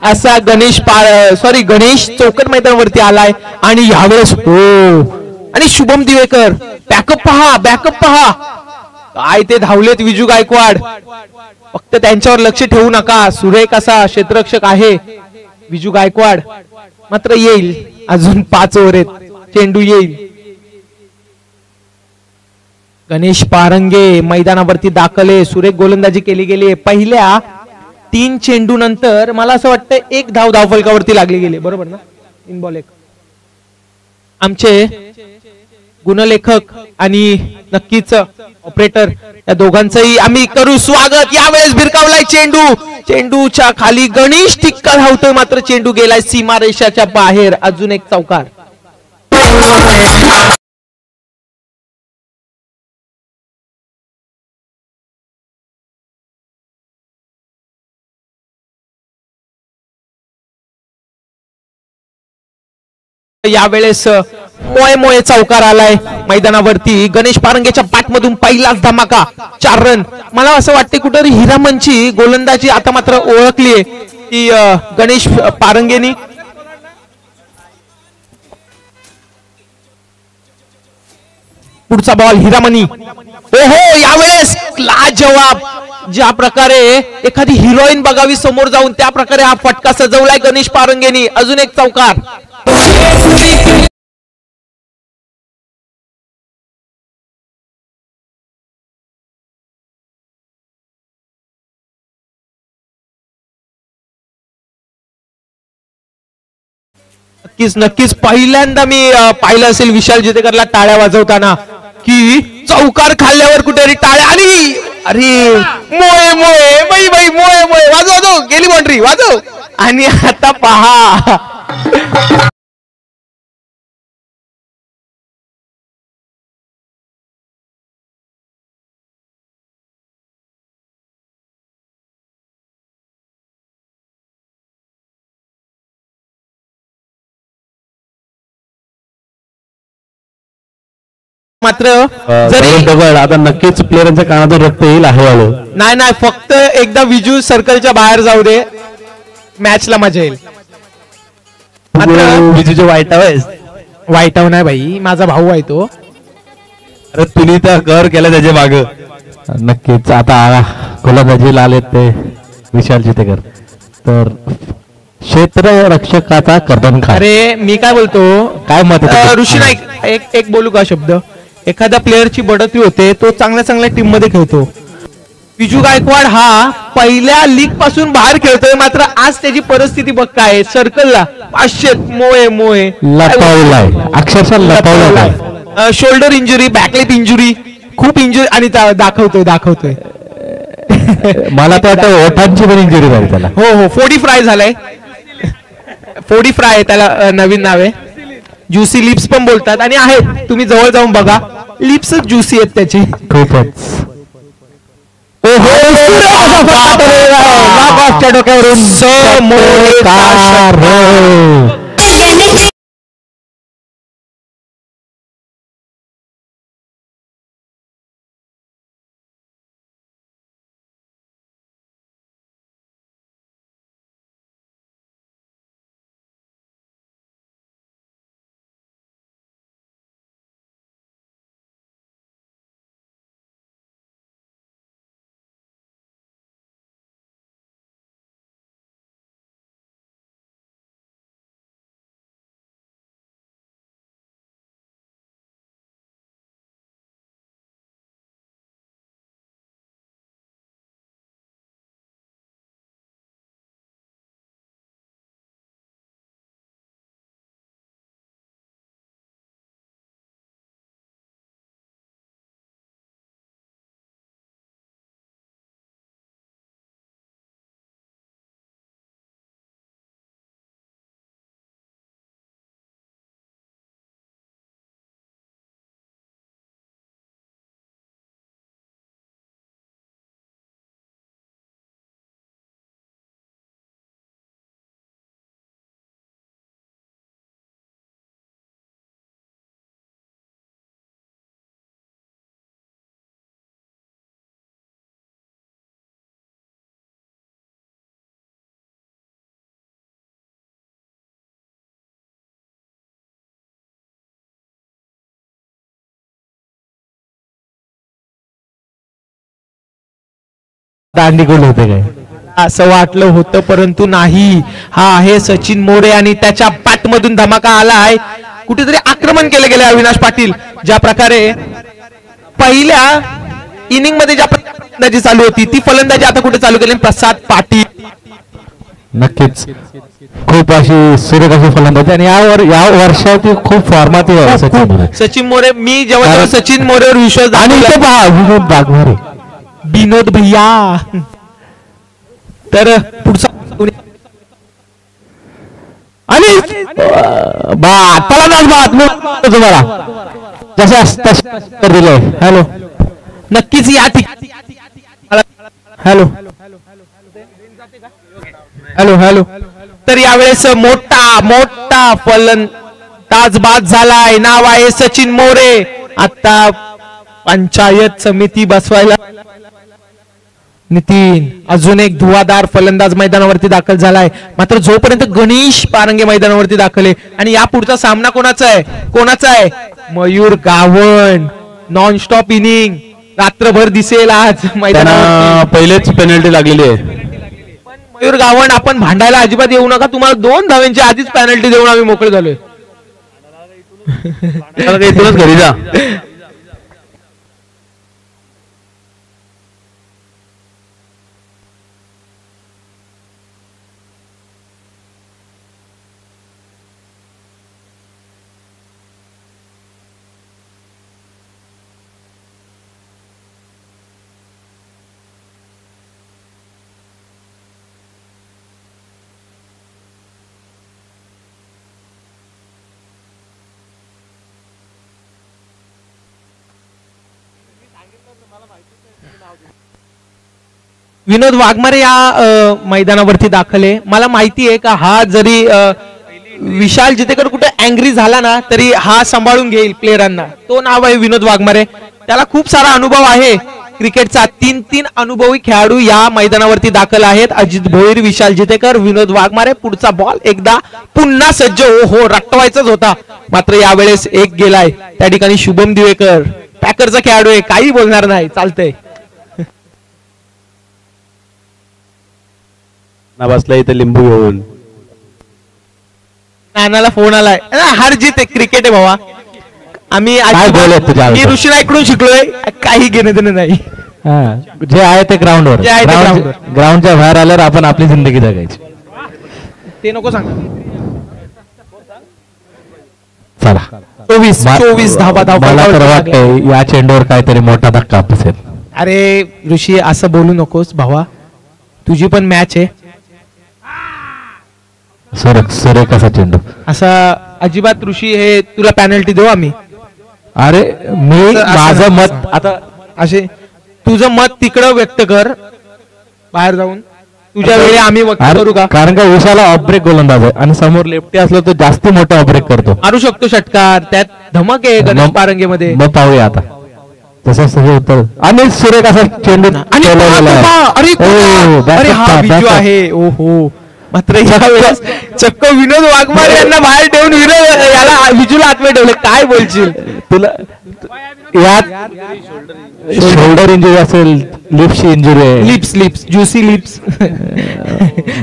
असा गणेश चौकट मैदानावरती आलाय. आणि यावेळेस हो, आणि शुभम दिवेकर, बॅकअप पहा, बॅकअप पहा, काय ते धावलेत विजू गायकवाड. फक्त त्यांच्यावर लक्ष ठेवू नका, सुरेख असा क्षेत्ररक्षक आहे विजू गायकवाड. मात्र येईल, अजून 5 ओव्हर आहेत, चेंडू येईल. गणेश पारंगे मैदानावरती दाखल आहे, सुरेख गोलंदाजी केली गेली. पहिल्या 3 चेंडू नंतर मला असं वाटतं 1 धाव धावफलकावरती लागली गेली, बरोबर ना? 3 बॉल 1. आमचे गुणलेखक आणि नक्कीच ऑपरेटर या दोघांचंही आम्ही करू स्वागत. यावेळेस भिरकावलाय चेंडू, चेंडूच्या खाली गणेश टिक्का धावतोय, मात्र चेंडू गेलाय सीमारेषाच्या बाहेर. अजून एक चौकार. यावेळेस मोये मोये चौकार आलाय मैदानावरती. गणेश पारंगेच्या बॅटमधून पहिलाच धमाका, 4 रन. मला असं वाटते कुठेतरी हिरामनची गोलंदाजी आता मात्र ओळखलीये की गणेश पारंगेनी. पुढचा बॉल हिरामणी. ओहो यावेळेस लाजवाब, ज्या प्रकारे एखादी हिरोईन बघावी समोर जाऊन त्या प्रकारे हा फटका सजवलाय गणेश पारंगेनी. अजून एक चौकार. नक्कीच नक्कीच पहिल्यांदा मी पाहिलं असेल विशाल जितेकरला टाळ्या वाजवताना की चौकार खाल्ल्यावर कुठेतरी टाळ्या आणि अरे मोये मोये बाई बाई मोये मोये वाजव वाजव गेली बाउंड्री वाजव आणि आता पहा मात्र जरी आता नक्कीच प्लेअरांच्या कानातून रक्त येईल हळूहळू. नाही नाही फक्त एकदा विजू सर्कलच्या बाहेर जाऊ दे मॅचला मजा येईल. मात्र विजूचे वाईटाव नाही भाई माझा भाऊ आहे तो. अरे तुम्ही तर कर केलं त्याच्या माग. नक्कीच आता गोलंदाजीला आले ते विशाल जितेकर तर क्षेत्र रक्षकाचा कर्दनखा. अरे मी काय बोलतो काय मत ऋषी नाईक एक बोलू का शब्द. एखाद्या प्लेअरची बढती होते तो चांगल्या चांगल्या टीम मध्ये खेळतो. विजू गायकवाड हा पहिल्या लीग पासून बाहेर खेळतोय मात्र आज त्याची परिस्थिती बघ काय सर्कलला 500 मोये मोये लपवलाय अक्षरशः लपवलाय. शोल्डर इंजुरी बॅकलेट इंजुरी खूप इंजुरी आणि दाखवतोय मला तर वाटतं ओठांची पण इंजुरी झाली त्याला. हो हो 40 फ्राय झालाय 40 फ्राय त्याला नवीन नाव आहे. ज्युसी लिप्स पण बोलतात आणि आहेत तुम्ही जवळ जाऊन बघा लिप्सच ज्युसी आहेत त्याची खूपच. डोक्यावरून दांडी गोल होते काय असं वाटलं होतं परंतु नाही. हा आहे सचिन मोरे आणि त्याच्या पाठमधून धमाका आला आहे. कुठेतरी आक्रमण केले गेले अविनाश पाटील. ज्या प्रकारे पहिल्या इनिंग मध्ये ज्या फलंदाजी चालू होती ती फलंदाजी आता कुठे चालू केली प्रसाद पाटील. नक्कीच खूप अशी सुरेख अशी फलंदाजी आणि या वर्षात खूप फॉर्मात सचिन मोरे. मी जेव्हा सचिन मोरेवर विश्वास आणि विनोद बागवारे विनोद भैया तर पुढचा आणि तुम्हाला जसं दिलंय. हॅलो नक्कीच या ठिकाणी हॅलो हॅलो हॅलो तर यावेळेस मोठा फलंदाज बाद झालाय. नाव आहे सचिन मोरे. आता पंचायत समिती बसवायला नितीन अजून एक धुवाधार फलंदाज मैदानावरती दाखल झालाय. मात्र जोपर्यंत गणेश पारंगे मैदानावरती दाखल आहे आणि या पुढचा सामना कोणाचा आहे Mayur Gawan. Non stop inning रात्रभर दिसेल आज मैदानावर. पहिलेच पेनल्टी लागलेली आहे. पण मयूर गावण आपण भांडायला अजिबात येऊ नका. तुम्हाला 2 धावांची आधीच पेनल्टी देऊन आम्ही मोकळे झालोय. इथूनच घरी जा. विनोद वाघमारे या मैदानावरती दाखल आहे. मला माहिती आहे का हा जरी विशाल जितेकर कुठे अँग्री झाला ना तरी हा सांभाळून घेईल प्लेयरांना. तो नाव आहे विनोद वाघमारे. त्याला खूप सारा अनुभव आहे क्रिकेटचा. 3 अनुभवी खेळाडू या मैदानावरती दाखल आहेत. अजित भोईर, विशाल जितेकर, विनोद वाघमारे. पुढचा बॉल एकदा पुन्हा सज्ज. हो रटवायचाच होता मात्र यावेळेस एक गेलाय. त्या ठिकाणी शुभम दिवेकर पॅकरचा खेळाडू आहे, काही बोलणार नाही, चालतंय. बसला इथे लिंबू घेऊन. नानाला फोन आलाय. हार जीत आहे, क्रिकेट आहे भावा. आम्ही मी ऋषी नाईकडून शिकलोय, काही घेणं देणं नाही. जे आहे ते ग्राउंडवर, ग्राउंडच्या बाहेर आल्यावर आपण आपली जिंदगी जगायची. ते नको सांग. चला 24 धावा मला तर वाटतंय या चेंडूवर काहीतरी मोठा धक्का बसेल. अरे ऋषी असं बोलू नकोस भावा, तुझी पण मॅच आहे. सुरेख कसा चेंडू असा अजिबात ऋषी हे तुला पॅनल्टी देऊ आम्ही. अरे मी माझं मत आता असे तुझं मत तिकडं व्यक्त कर बाहेर जाऊन. तुझ्या वेळी आम्ही व्यक्त करू का? कारण का विशाला ऑफ ब्रेक गोलंदाज आहे आणि समोर लेफ्टी असलो तो जास्त मोठा ऑफ ब्रेक करतो. मारू शकतो षटकार, त्यात धमक आहे गणेश पारंगेमध्ये. मग पाहूया आता तसंच उत्तर. आणि सुरेख असा चेंडू अरे हा बिजू आहे. ओहो मात्र यावेळेस चक्क विनोद वाघमारे यांना बाहेर ठेवून विनोद याला विजूला आतमध्ये ठेवले. काय बोलशील? तुला यात शोल्डर इंजुरी असेल, लिप्सची इंजुरी आहे. Lips juicy lips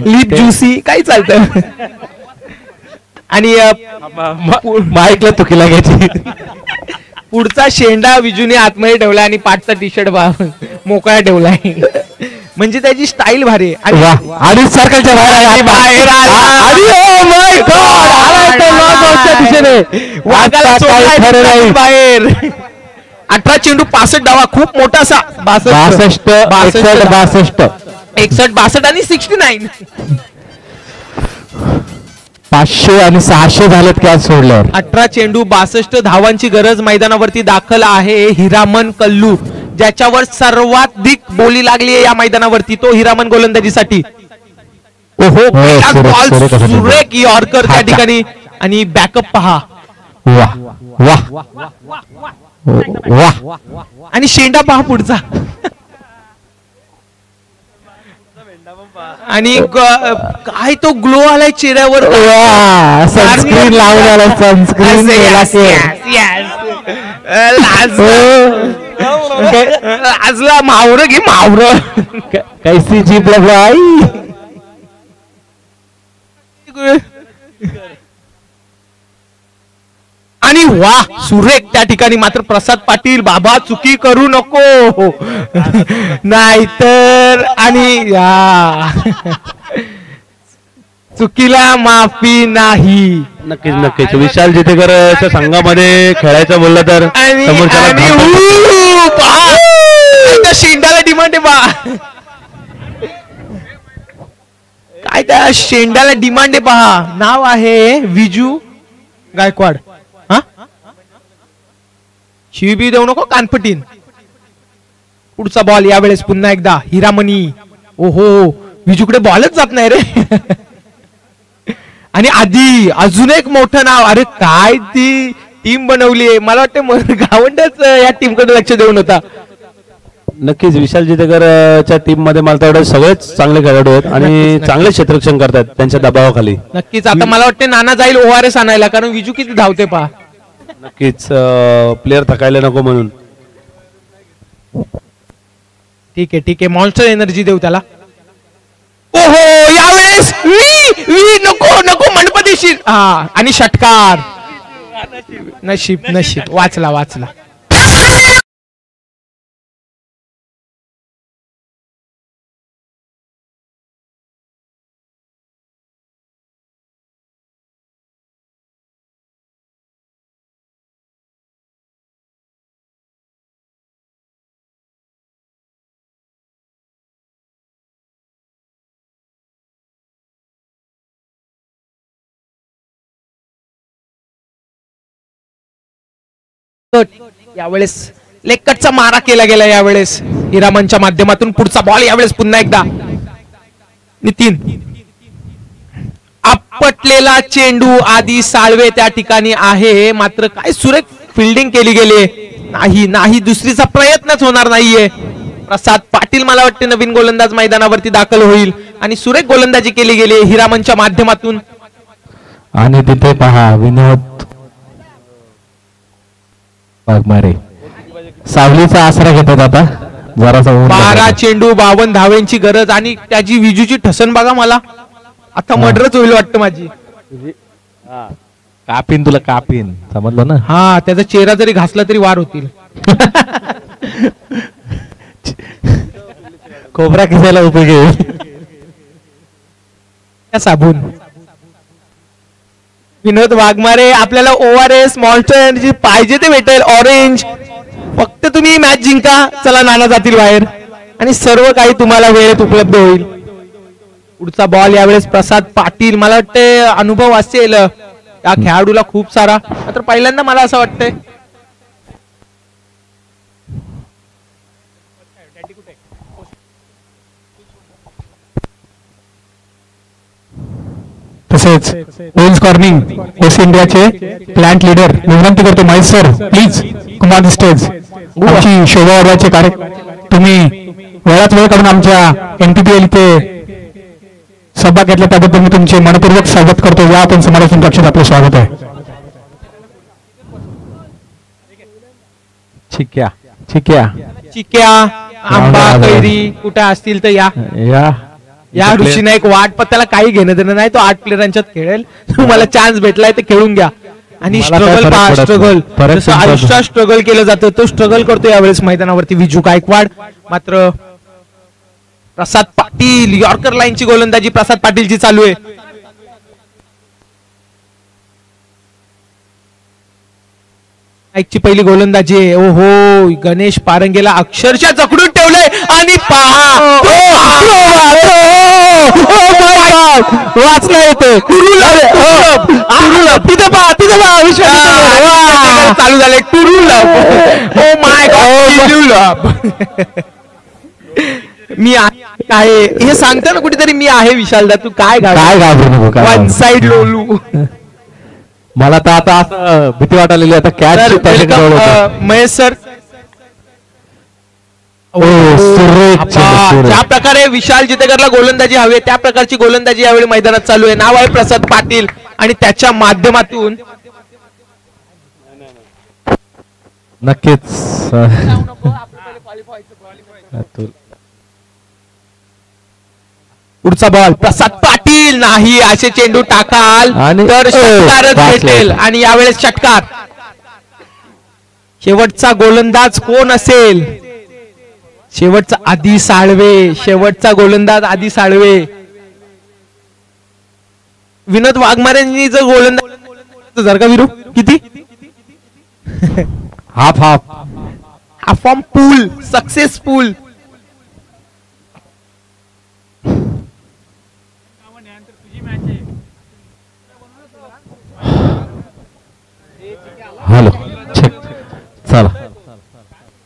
lip juicy काही चालतं. आणि माईकला तुकी लागायची. पुढचा शेंडा विजूने आतमध्ये ठेवला आणि पाठचा टी शर्ट मोकळा ठेवलाय. म्हणजे त्याची स्टाईल भारी. आणि सर्कलच्या बाहेर बाहेर 18 चेंडू 65 धावा. खूप मोठा असा 61 आणि 69. 500 आणि 600 झालेत की आज सोडल्यावर. 18 चेंडू 62 धावांची गरज मैदानावरती दाखल आहे हिरामन कल्लू, ज्याच्यावर सर्वाधिक बोली लागली आहे या मैदानावरती. तो हिरामन गोलंदाजीसाठी. सुरेख यॉर्कर त्या ठिकाणी आणि बॅकअप पहा. वाह आणि शेंडा पहा पुढचा. आणि काय तो ग्लो आलाय चेहऱ्यावर. सनस्क्रीन लावून आला. सनस्क्रीन लाजला. मावरं घे मावरं. कैसी जीप लगवाई. आणि वा सुरेख त्या ठिकाणी. मात्र प्रसाद पाटील बाबा चुकी करू नको नाहीतर. आणि चुकीला माफी नाही. नक्कीच विशाल जितेकर संघामध्ये खेळायचं बोललं तर त्या शेंडाला डिमांड आहे बा. काय त्या शेंडाला डिमांड आहे पहा. नाव आहे विजू गायकवाड. हा शिवी देऊ नको कानफटीन. पुढचा बॉल यावेळेस पुन्हा एकदा हिरामणी. ओहो विजूकडे बॉलच जात नाही रे. आणि आधी अजून एक मोठं नाव. अरे काय ती टीम बनवली आहे. मला वाटतं गावंडच या टीम कडे लक्ष देऊन होता. नक्कीच विशाल जितेकरच्या टीम मध्ये मला तेवढे सगळेच चांगले खेळाडू आहेत आणि चांगले क्षेत्ररक्षण करतात त्यांच्या दबावाखाली. नक्कीच आता मला वाटतं नाना जाईल ORS आणायला, कारण विजू किती धावते पहा. नक्कीच प्लेअर थकायला नको म्हणून. ठीक आहे मॉन्स्टर एनर्जी देऊ त्याला. ओहो यावेळेस नको मनपदेशीर. हा आणि षटकार. नशीब वाचला. यावेळेस लेकटचा मारा केला गेला यावेळेस हिरामनच्या माध्यमातून. पुढचा बॉल यावेळेस पुन्हा एकदा नितीन. आपटलेला चेंडू आधी साळवे त्या ठिकाणी आहे, मात्र काय सुरेख फिल्डिंग केली गेली नाही, दुसरीचा प्रयत्नच होणार नाहीये. प्रसाद पाटील मला वाटते नवीन गोलंदाज मैदानावरती दाखल होईल आणि सुरेख गोलंदाजी केली गेली हिरामनच्या माध्यमातून. आणि तिथे पहा विनोद वाघमारे सावलीचा आसरा घेतात आता जरासा. 12 चेंडू 52 धावेंची गरज आणि त्याची विजूची ठसन बघा, मला आता मर्डरच होईल वाटतं माझी. कापीन तुला कापीन, समजलं ना. हा, त्याचा चेहरा जरी घासला तरी वार होतील. खोबरा किसायला उपयोग येईल साबून. विनोद वाघमारे आपल्याला ORS मॉन्स्टर एनर्जी पाहिजे ते भेटेल. ऑरेंज फक्त तुम्ही मॅच जिंका, चला नाना जातील बाहेर आणि सर्व काही तुम्हाला वेळेत उपलब्ध होईल. पुढचा बॉल यावेळेस प्रसाद पाटील. मला वाटते अनुभव असेल या खेळाडूला खूप सारा, मात्र पहिल्यांदा मला असं वाटतंय तसेच वेल्स कॉर्निंग वेस्ट इंडियाचे प्लांट लीडर विनंती करतो Mahesh sir please Kumar the stage. आमची शोभा वाढवायचे कार्य तुम्ही वेळात वेळ काढून आमच्या NPPL इथे सभा घेतल्या त्याबद्दल मी तुमचे मनपूर्वक स्वागत करतो. या आपण समालोचन कक्षात आपलं स्वागत आहे. चिक्या चिक्या चिक्या आंबा कैरी कुठे असतील तर या ऋषीने एक वाट पत्त्याला काही घेणं देणं नाही, तो 8 प्लेयरांच्यात खेळेल. तुम्हाला चान्स भेटलाय तर खेळून घ्या. आणि स्ट्रगल आयुष्यात स्ट्रगल केलं जातं, तो स्ट्रगल करतो यावेळेस मैदानावरती विजू गायकवाड. मात्र प्रसाद पाटील यॉर्कर लाईनची गोलंदाजी प्रसाद पाटीलची चालू आहे. ची पहिली गोलंदाजी आहे. ओहो, गणेश पारंगेला अक्षरशः जखडून ठेवलंय आणि पहा वाचला येते तिथे पहा चालू झाले टुरुलप. ओ माय गॉड, मी आहे हे सांगतो ना कुठेतरी मी आहे. विशालदा तू काय घाबरू नको, वन साइड लोलू. मला तर आता असं भीती वाटायला आता कॅच. महेश सर, ज्या प्रकारे विशाल जितेकरला गोलंदाजी हवी त्या प्रकारची गोलंदाजी यावेळी मैदानात चालू आहे. नाव आहे प्रसाद पाटील आणि त्याच्या माध्यमातून नक्कीच पुढचा बॉल प्रसाद पाटील नाही, असे चेंडू टाकाल तर षटकारच भेटेल आणि यावेळेस षटकार. शेवटचा गोलंदाज कोण असेल? शेवटचा आधी साळवे, शेवटचा गोलंदाज आधी साळवे. विनोद वाघमारेंनी जर गोलंदाज जर का विरू किती half on pool successful. Hello चला,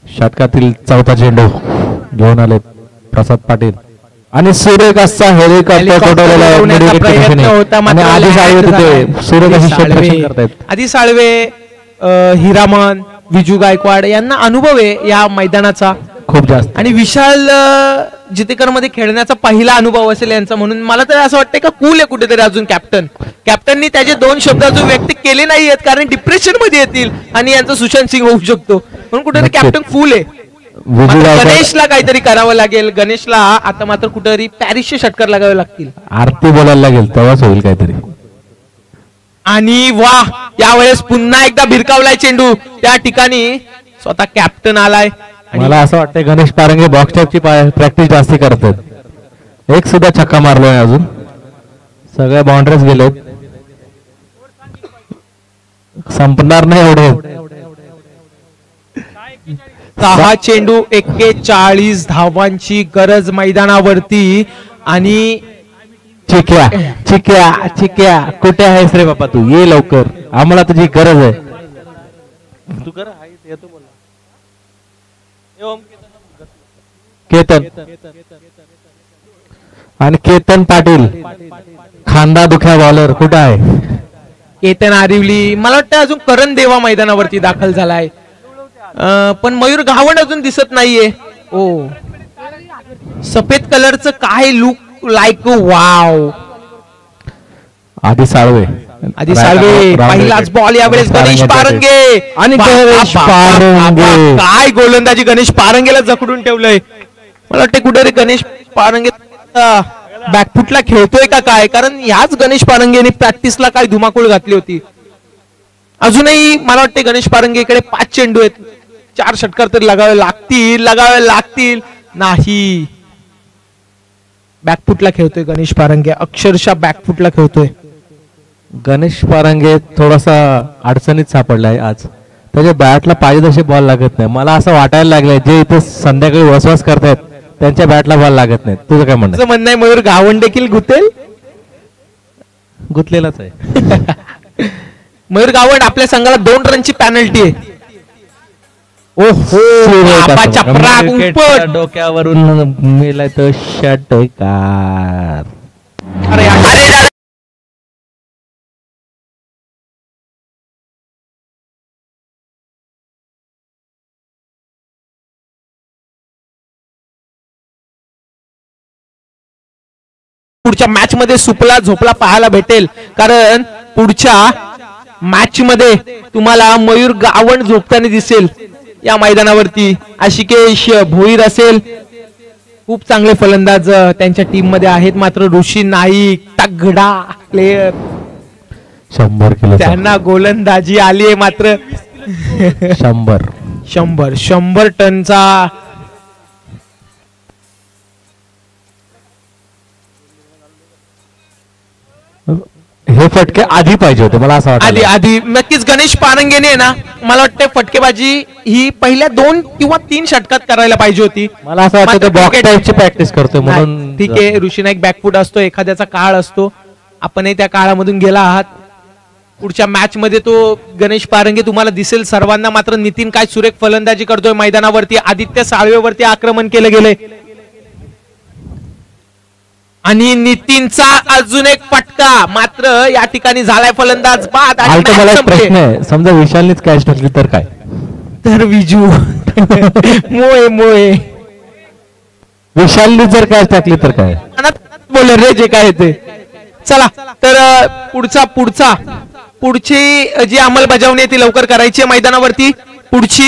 षटकातील चौथा चेंडू घेऊन आले प्रसाद पाटील आणि सुरेख असा हेलिकॉप्टर आधी साळवे, हिरामन, विजू गायकवाड यांना अनुभव आहे या मैदानाचा खूप जास्त आणि विशाल जितेकर मध्ये खेळण्याचा पहिला अनुभव असेल यांचा. म्हणून मला तर असं वाटतं का कूल आहे कुठेतरी अजून कॅप्टननी त्याचे 2 शब्द अजून व्यक्त केले नाही आहेत कारण डिप्रेशन मध्ये येतील आणि यांचा सुशांत सिंग होऊ शकतो. म्हणून कुठेतरी कॅप्टन फुल आहे. गणेशला काहीतरी करावं लागेल. गणेशला आता मात्र कुठेतरी पॅरिसचे षटकार लागावे लागतील. आरती बोलायला लागेल तेव्हाच होईल काहीतरी. आणि वा, यावेळेस पुन्हा एकदा भिरकावलाय चेंडू. त्या ठिकाणी स्वतः कॅप्टन आलाय. मला असं वाटतं गणेश पारंगे बॉक्स टॅपची प्रॅक्टिस जास्ती करतात. एक सुद्धा छक्का मारलोय अजून, सगळ्या बाउंड्रीज गेलेत. संपणार नाही एवढे. 6 चेंडू 41 धावांची गरज मैदानावरती. आणि चिक्या चिक्या चिक्या कुठे आहेस रे बापा, तू ये लवकर, आम्हाला तुझी गरज आहे. केतन आणि केतन पाटील खांदा दुख्या बॉलर कुठं आहे? केतन आरिवली, मला वाटतं अजून करण देवा मैदानावरती दाखल झालाय, पण मयूर गावंड अजून दिसत नाहीये. ओ सफेद कलरचं काय लुक लाईक, वाव. आधी साळवे पहिलाच बॉल यावेळेस गणेश पारंगे आणि गणेश पारंगे. काय गोलंदाजी गणेश पारंगेला जखडून ठेवलंय. मला वाटतं कुठे गणेश पारंगे बॅकफुटला खेळतोय का काय, कारण याच गणेश पारंगेने प्रॅक्टिसला काय धुमाकूळ घातली होती. अजूनही मला वाटते गणेश पारंगेकडे 5 चेंडू आहेत, 4 षटकार तर लगावे लागतील. नाही, बॅकफुटला खेळतोय गणेश पारंगे, अक्षरशः बॅकफुटला खेळतोय. गणेश पारंगे थोडासा अडचणीत सापडलाय आज. त्याच्या बॅटला पाहिजे तसे बॉल लागत नाही. मला असं वाटायला लागलंय जे इथे संध्याकाळी वसवास करतायत त्यांच्या बॅटला बॉल लागत नाही. तुझं काय म्हणणं आहे? मयूर गावंड देखील गुतलेलाच आहे. मयूर गावंड आपल्या संघाला 2 रनची पॅनल्टी आहे. डोक्यावरून मेला तो षटकार. पुढच्या मॅच मध्ये सुपला झोपला पाहायला भेटेल, कारण पुढच्या मॅच मध्ये तुम्हाला मयूर गावंड झोपताना दिसेल या मैदानावरती. आशिकेश भोईर असेल, खूप चांगले फलंदाज त्यांच्या टीम मध्ये आहेत, मात्र ऋषी नाईक तगडा प्लेयर, 100 किलो त्यांना गोलंदाजी आली आहे. मात्र 100 टनचा हे फटके आधी पाहिजे होते, मला असं वाटतं. आधी नक्कीच गणेश पारंगेने ना, मला वाटतं फटकेबाजी ही पहिल्या 2 किंवा 3 षटकात करायला पाहिजे होती. मला असं वाटतं बॉक्स टाईपची प्रॅक्टिस करतोय म्हणून. ठीक आहे, ऋषी नाईक बॅकफुट असतो, एखाद्याचा काळ असतो, आपणही त्या काळामधून गेला आहात. पुढच्या मॅच मध्ये तो गणेश पारंगे तुम्हाला दिसेल सर्वांना. मात्र नितीन काय सुरेख फलंदाजी करतोय मैदानावरती. आदित्य साळवेवरती आक्रमण केलं गेलंय आणि नितीनचा अजून एक फटका, मात्र या ठिकाणी झालाय फलंदाज बाद. मला एक प्रश्न आहे, समजा विशालनीच कॅच टाकली तर काय? तर विजू मोये विशालनी जर कॅच टाकली तर काय? बोल रे जे काय ते. चला तर पुढची जी अंमलबजावणी आहे ती लवकर करायची आहे मैदानावरती. पुढची